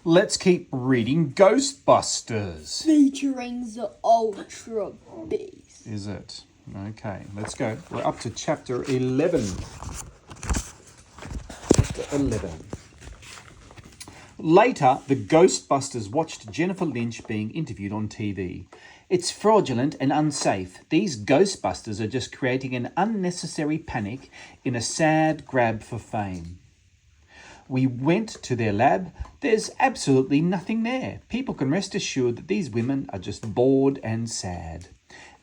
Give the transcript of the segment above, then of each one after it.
Let's keep reading Ghostbusters. Featuring the Ultra Beast. Is it? Okay, let's go. We're up to chapter 11. Chapter 11. Later, the Ghostbusters watched Jennifer Lynch being interviewed on TV. It's fraudulent and unsafe. These Ghostbusters are just creating an unnecessary panic in a sad grab for fame. We went to their lab. There's absolutely nothing there. People can rest assured that these women are just bored and sad.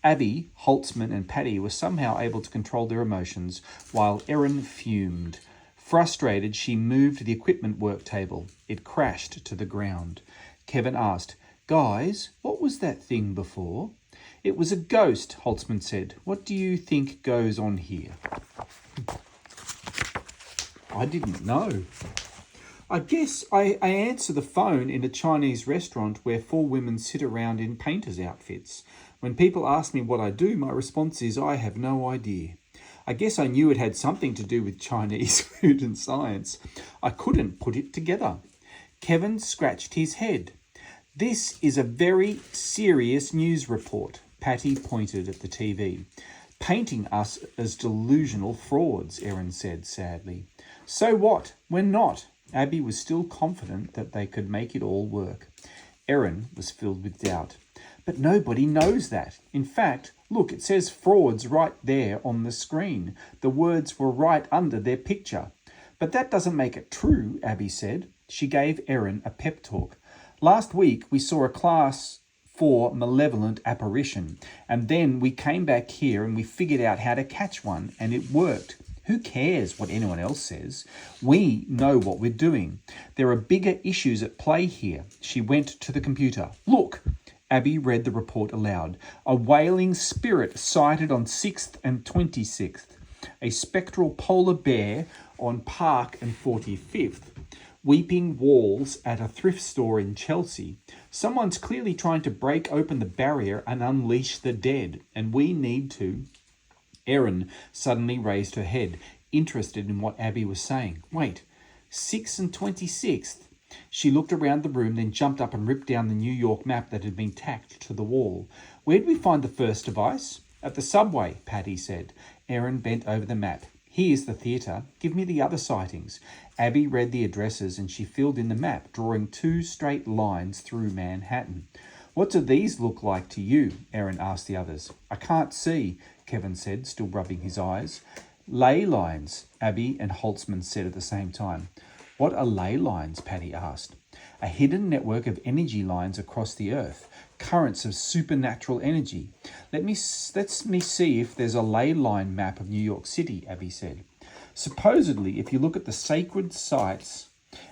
Abby, Holtzman and Patty were somehow able to control their emotions while Erin fumed. Frustrated, she moved the equipment work table. It crashed to the ground. Kevin asked, "Guys, what was that thing before?" "It was a ghost," Holtzman said. "What do you think goes on here?" I didn't know. I guess I answer the phone in a Chinese restaurant where 4 women sit around in painters' outfits. When people ask me what I do, my response is I have no idea. I guess I knew it had something to do with Chinese food and science. I couldn't put it together. Kevin scratched his head. "This is a very serious news report." Patty pointed at the TV. "Painting us as delusional frauds," Erin said sadly. "So what? We're not." Abby was still confident that they could make it all work. Erin was filled with doubt. "But nobody knows that. In fact, look, it says frauds right there on the screen. The words were right under their picture." "But that doesn't make it true," Abby said. She gave Erin a pep talk. "Last week we saw a class 4 malevolent apparition, and then we came back here and we figured out how to catch one, and it worked. Who cares what anyone else says? We know what we're doing. There are bigger issues at play here." She went to the computer. "Look." Abby read the report aloud. "A wailing spirit sighted on 6th and 26th. A spectral polar bear on Park and 45th. Weeping walls at a thrift store in Chelsea. Someone's clearly trying to break open the barrier and unleash the dead, and we need to..." Erin suddenly raised her head, interested in what Abby was saying. "Wait, 6th and 26th? She looked around the room, then jumped up and ripped down the New York map that had been tacked to the wall. "Where did we find the first device?" "At the subway," Patty said. Erin bent over the map. "Here's the theatre. Give me the other sightings." Abby read the addresses and she filled in the map, drawing 2 straight lines through Manhattan. "What do these look like to you?" Erin asked the others. "I can't see," Kevin said, still rubbing his eyes. "Ley lines," Abby and Holtzman said at the same time. "What are ley lines?" Patty asked. "A hidden network of energy lines across the earth, currents of supernatural energy. Let me see if there's a ley line map of New York City," Abby said. "Supposedly, if you look at the sacred sites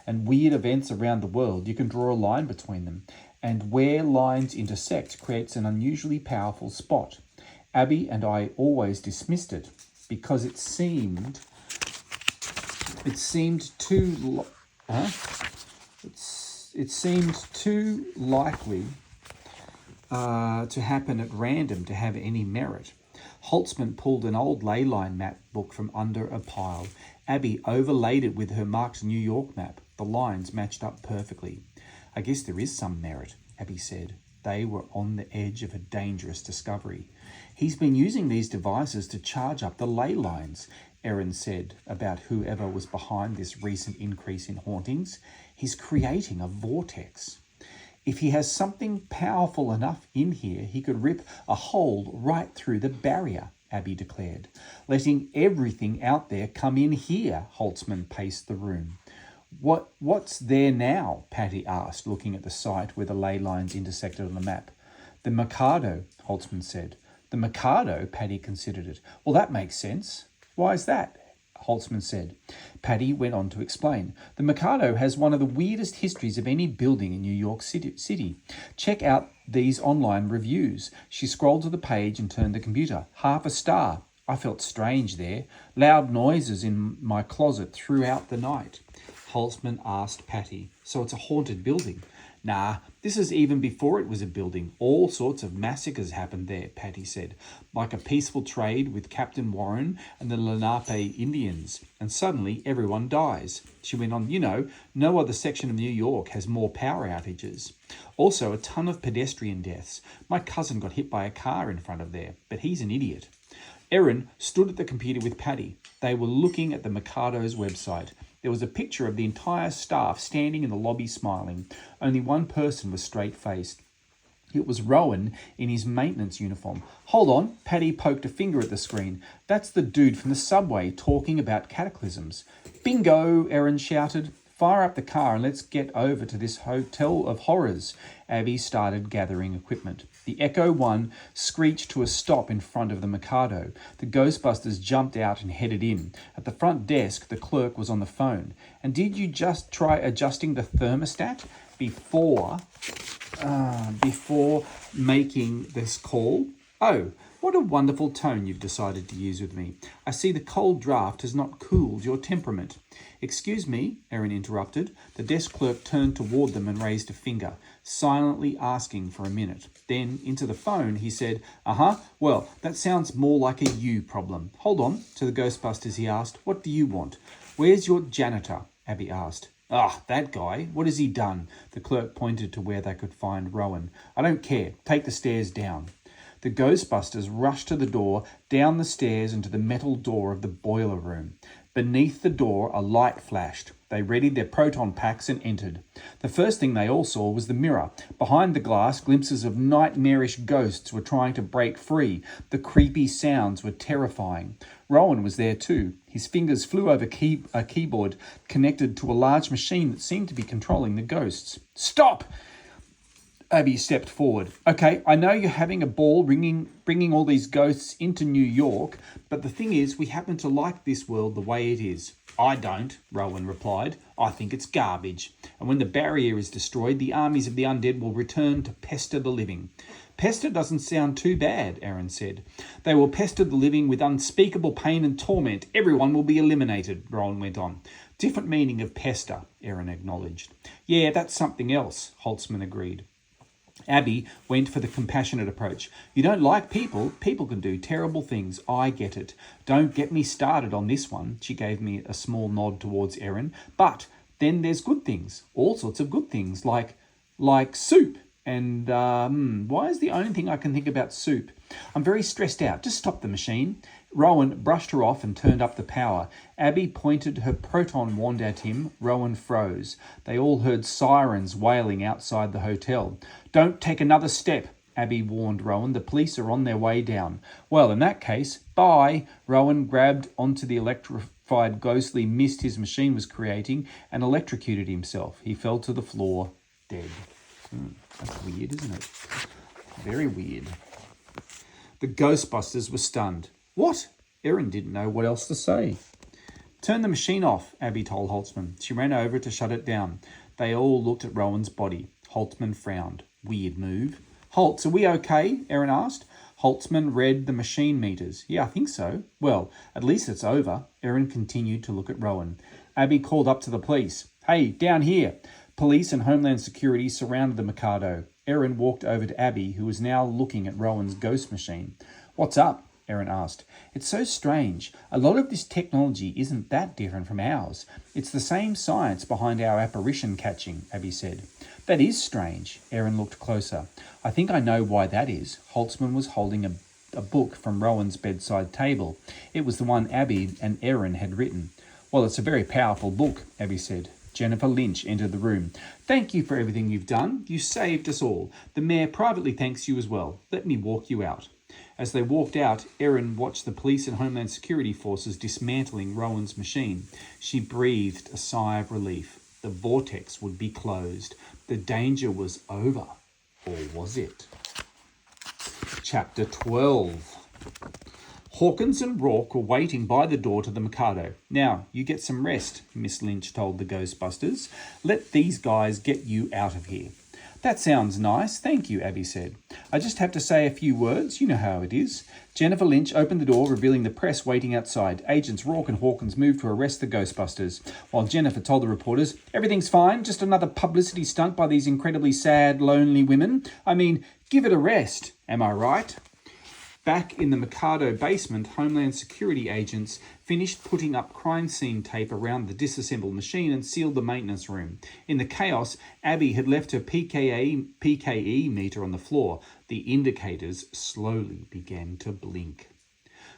and weird events around the world, you can draw a line between them, and where lines intersect creates an unusually powerful spot. Abby and I always dismissed it because it seemed too likely to happen at random to have any merit." Holtzman pulled an old ley line map book from under a pile. Abby overlaid it with her marked New York map. The lines matched up perfectly. "I guess there is some merit," Abby said. They were on the edge of a dangerous discovery. "He's been using these devices to charge up the ley lines," Erin said about whoever was behind this recent increase in hauntings. "He's creating a vortex. If he has something powerful enough in here, he could rip a hole right through the barrier," Abby declared. "Letting everything out there come in here," Holtzman paced the room. What's there now?" Patty asked, looking at the site where the ley lines intersected on the map. "The Mikado," Holtzman said. "The Mikado?" Patty considered it. "Well, that makes sense." "Why is that?" Holtzman said. Patty went on to explain. "The Mikado has one of the weirdest histories of any building in New York City. Check out these online reviews." She scrolled to the page and turned the computer. "half a star. I felt strange there. Loud noises in my closet throughout the night." Holtzman asked Patty. So it's a haunted building? Nah, this is even before it was a building. All sorts of massacres happened there, Patty said, like a peaceful trade with Captain Warren and the Lenape Indians. And suddenly everyone dies. She went on, no other section of New York has more power outages. Also, a ton of pedestrian deaths. My cousin got hit by a car in front of there, but he's an idiot. Erin stood at the computer with Patty. They were looking at the Mikado's website. There was a picture of the entire staff standing in the lobby smiling. Only one person was straight-faced. It was Rowan in his maintenance uniform. Hold on, Patty poked a finger at the screen. That's the dude from the subway talking about cataclysms. Bingo, Erin shouted. Fire up the car and let's get over to this hotel of horrors. Abby started gathering equipment. The Echo 1 screeched to a stop in front of the Mikado. The Ghostbusters jumped out and headed in. At the front desk, the clerk was on the phone. And did you just try adjusting the thermostat before making this call? Oh, what a wonderful tone you've decided to use with me. I see the cold draft has not cooled your temperament. Excuse me, Erin interrupted. The desk clerk turned toward them and raised a finger, silently asking for a minute. Then, into the phone, he said, well, that sounds more like a you problem. Hold on. To the Ghostbusters, he asked, what do you want? Where's your janitor? Abby asked. That guy. What has he done? The clerk pointed to where they could find Rowan. I don't care. Take the stairs down. The Ghostbusters rushed to the door, down the stairs and to the metal door of the boiler room. Beneath the door, a light flashed. They readied their proton packs and entered. The first thing they all saw was the mirror. Behind the glass, glimpses of nightmarish ghosts were trying to break free. The creepy sounds were terrifying. Rowan was there too. His fingers flew over a keyboard connected to a large machine that seemed to be controlling the ghosts. Stop! Abby stepped forward. Okay, I know you're having a ball bringing all these ghosts into New York, but the thing is, we happen to like this world the way it is. I don't, Rowan replied. I think it's garbage. And when the barrier is destroyed, the armies of the undead will return to pester the living. Pester doesn't sound too bad, Erin said. They will pester the living with unspeakable pain and torment. Everyone will be eliminated, Rowan went on. Different meaning of pester, Erin acknowledged. Yeah, that's something else, Holtzman agreed. Abby went for the compassionate approach. You don't like people. People can do terrible things. I get it. Don't get me started on this one. She gave me a small nod towards Erin. But then there's good things. All sorts of good things, like soup. And why is the only thing I can think about soup? I'm very stressed out. Just stop the machine. Rowan brushed her off and turned up the power. Abby pointed her proton wand at him. Rowan froze. They all heard sirens wailing outside the hotel. Don't take another step, Abby warned Rowan. The police are on their way down. Well, in that case, bye. Rowan grabbed onto the electrified ghostly mist his machine was creating and electrocuted himself. He fell to the floor, dead. That's weird, isn't it? Very weird. The Ghostbusters were stunned. What? Erin didn't know what else to say. Turn the machine off, Abby told Holtzman. She ran over to shut it down. They all looked at Rowan's body. Holtzman frowned. Weird move. Holtz, are we okay? Erin asked. Holtzman read the machine meters. Yeah, I think so. Well, at least it's over. Erin continued to look at Rowan. Abby called up to the police. Hey, down here. Police and Homeland Security surrounded the Mikado. Erin walked over to Abby, who was now looking at Rowan's ghost machine. What's up? Erin asked. It's so strange. A lot of this technology isn't that different from ours. It's the same science behind our apparition catching, Abby said. That is strange. Erin looked closer. I think I know why that is. Holtzman was holding a book from Rowan's bedside table. It was the one Abby and Erin had written. Well, it's a very powerful book, Abby said. Jennifer Lynch entered the room. Thank you for everything you've done. You saved us all. The mayor privately thanks you as well. Let me walk you out. As they walked out, Erin watched the police and Homeland Security forces dismantling Rowan's machine. She breathed a sigh of relief. The vortex would be closed. The danger was over. Or was it? Chapter 12. Hawkins and Rourke were waiting by the door to the Mikado. Now, you get some rest, Miss Lynch told the Ghostbusters. Let these guys get you out of here. That sounds nice, thank you, Abby said. I just have to say a few words, you know how it is. Jennifer Lynch opened the door, revealing the press waiting outside. Agents Rourke and Hawkins moved to arrest the Ghostbusters, while Jennifer told the reporters, everything's fine, just another publicity stunt by these incredibly sad, lonely women. I mean, give it a rest, am I right? Back in the Mikado basement, Homeland Security agents finished putting up crime scene tape around the disassembled machine and sealed the maintenance room. In the chaos, Abby had left her PKE meter on the floor. The indicators slowly began to blink.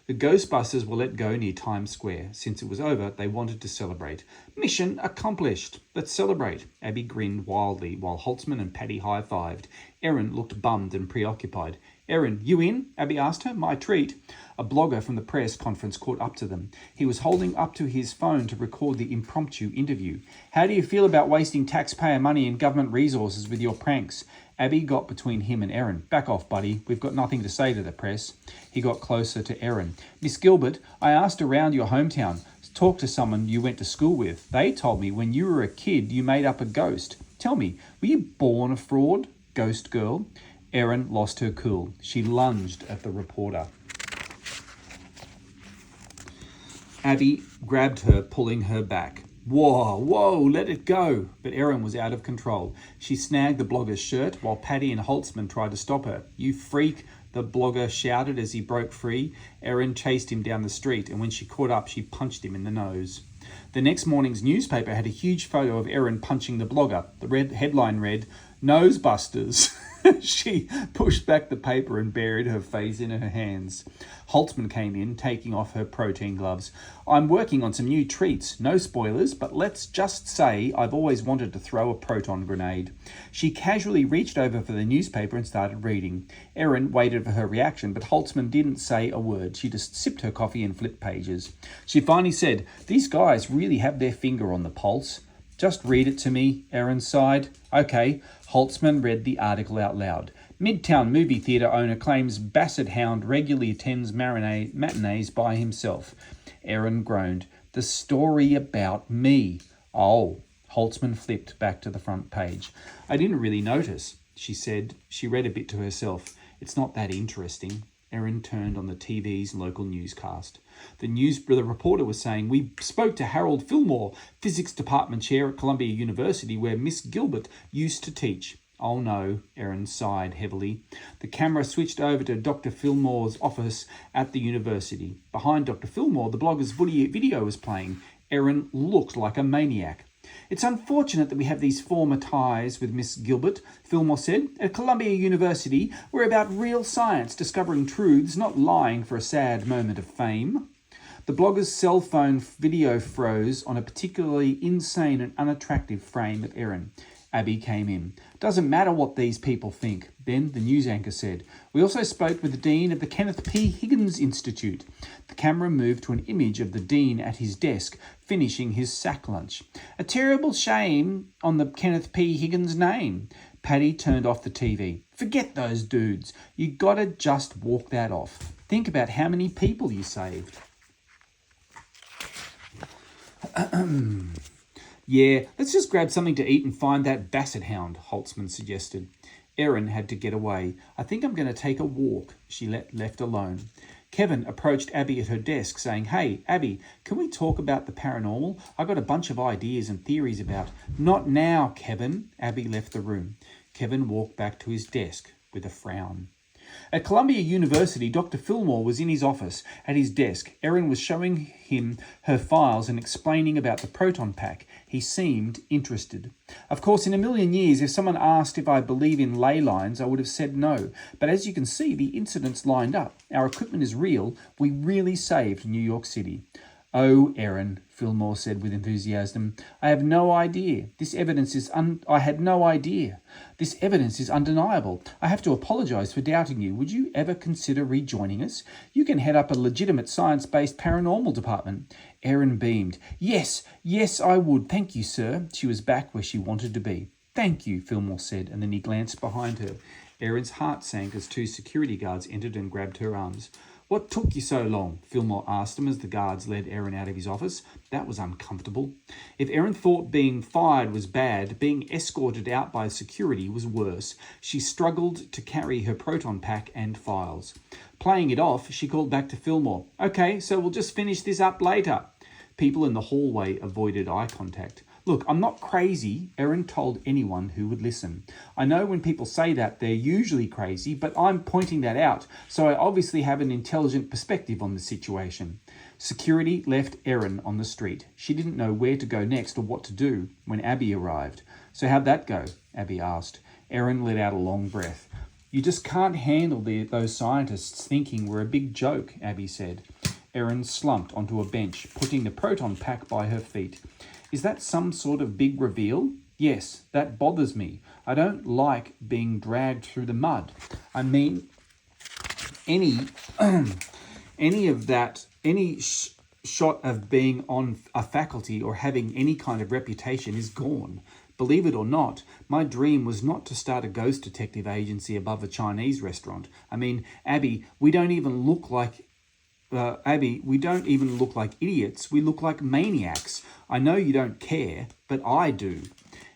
The Ghostbusters were let go near Times Square. Since it was over, they wanted to celebrate. Mission accomplished. Let's celebrate. Abby grinned wildly while Holtzman and Patty high-fived. Erin looked bummed and preoccupied. Erin, you in? Abby asked her. My treat. A blogger from the press conference caught up to them. He was holding up to his phone to record the impromptu interview. How do you feel about wasting taxpayer money and government resources with your pranks? Abby got between him and Erin. Back off, buddy. We've got nothing to say to the press. He got closer to Erin. Miss Gilbert, I asked around your hometown. Talk to someone you went to school with. They told me when you were a kid you made up a ghost. Tell me, were you born a fraud? Ghost girl. Erin lost her cool. She lunged at the reporter. Abby grabbed her, pulling her back. Whoa, let it go. But Erin was out of control. She snagged the blogger's shirt while Patty and Holtzman tried to stop her. You freak, the blogger shouted as he broke free. Erin chased him down the street, and when she caught up, she punched him in the nose. The next morning's newspaper had a huge photo of Erin punching the blogger. The headline read, Nosebusters. She pushed back the paper and buried her face in her hands. Holtzman came in, taking off her protein gloves. I'm working on some new treats. No spoilers, but let's just say I've always wanted to throw a proton grenade. She casually reached over for the newspaper and started reading. Erin waited for her reaction, but Holtzman didn't say a word. She just sipped her coffee and flipped pages. She finally said, These guys really have their finger on the pulse. Just read it to me, Erin sighed. Okay. Holtzman read the article out loud. Midtown movie theatre owner claims Basset Hound regularly attends matinees by himself. Erin groaned. The story about me. Oh. Holtzman flipped back to the front page. I didn't really notice, she said. She read a bit to herself. It's not that interesting. Erin turned on the TV's local newscast. The reporter was saying, we spoke to Harold Fillmore, physics department chair at Columbia University, where Miss Gilbert used to teach. Oh no, Erin sighed heavily. The camera switched over to Dr. Fillmore's office at the university. Behind Dr. Fillmore, the blogger's video was playing. Erin looked like a maniac. It's unfortunate that we have these former ties with Miss Gilbert, Fillmore said. At Columbia University, we're about real science, discovering truths, not lying for a sad moment of fame. The blogger's cell phone video froze on a particularly insane and unattractive frame of Erin. Abby came in. Doesn't matter what these people think. Then the news anchor said, we also spoke with the dean of the Kenneth P. Higgins Institute. The camera moved to an image of the dean at his desk, finishing his sack lunch. A terrible shame on the Kenneth P. Higgins name. Patty turned off the TV. Forget those dudes. You gotta just walk that off. Think about how many people you saved. Yeah, let's just grab something to eat and find that Basset Hound, Holtzman suggested. Erin had to get away. I think I'm going to take a walk, she left alone. Kevin approached Abby at her desk saying, Hey, Abby, can we talk about the paranormal? I got a bunch of ideas and theories about. Not now, Kevin. Abby left the room. Kevin walked back to his desk with a frown. At Columbia University, Dr. Fillmore was in his office at his desk. Erin was showing him her files and explaining about the proton pack. He seemed interested. Of course, in a million years, if someone asked if I believe in ley lines, I would have said no. But as you can see, the incidents lined up. Our equipment is real. We really saved New York City. Oh, Erin, Fillmore said with enthusiasm. I have no idea. I had no idea. This evidence is undeniable. I have to apologize for doubting you. Would you ever consider rejoining us? You can head up a legitimate science-based paranormal department. Erin beamed. Yes, I would. Thank you, sir. She was back where she wanted to be. Thank you, Fillmore said, and then he glanced behind her. Erin's heart sank as two security guards entered and grabbed her arms. What took you so long? Fillmore asked him as the guards led Erin out of his office. That was uncomfortable. If Erin thought being fired was bad, being escorted out by security was worse. She struggled to carry her proton pack and files. Playing it off, she called back to Fillmore. Okay, so we'll just finish this up later. People in the hallway avoided eye contact. Look, I'm not crazy, Erin told anyone who would listen. I know when people say that, they're usually crazy, but I'm pointing that out, so I obviously have an intelligent perspective on the situation. Security left Erin on the street. She didn't know where to go next or what to do when Abby arrived. So how'd that go? Abby asked. Erin let out a long breath. You just can't handle those scientists thinking we're a big joke, Abby said. Erin slumped onto a bench, putting the proton pack by her feet. Is that some sort of big reveal? Yes, that bothers me. I don't like being dragged through the mud. I mean, any shot of being on a faculty or having any kind of reputation is gone. Believe it or not, my dream was not to start a ghost detective agency above a Chinese restaurant. I mean, Abby, we don't even look like idiots. We look like maniacs. I know you don't care, but I do.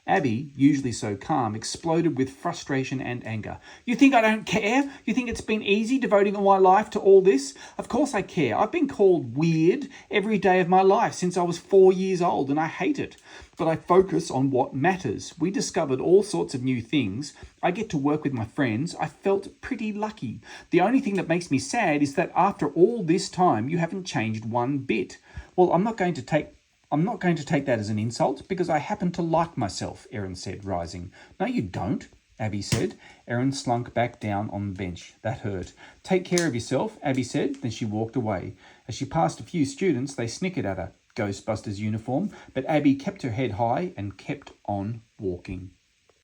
Abby, usually so calm, exploded with frustration and anger. You think I don't care? You think it's been easy devoting all my life to all this? Of course I care. I've been called weird every day of my life since I was 4 years old, and I hate it. But I focus on what matters. We discovered all sorts of new things. I get to work with my friends. I felt pretty lucky. The only thing that makes me sad is that after all this time, you haven't changed one bit. Well, I'm not going to take that as an insult because I happen to like myself, Erin said, rising. No, you don't, Abby said. Erin slunk back down on the bench. That hurt. Take care of yourself, Abby said. Then she walked away. As she passed a few students, they snickered at her Ghostbusters uniform, but Abby kept her head high and kept on walking.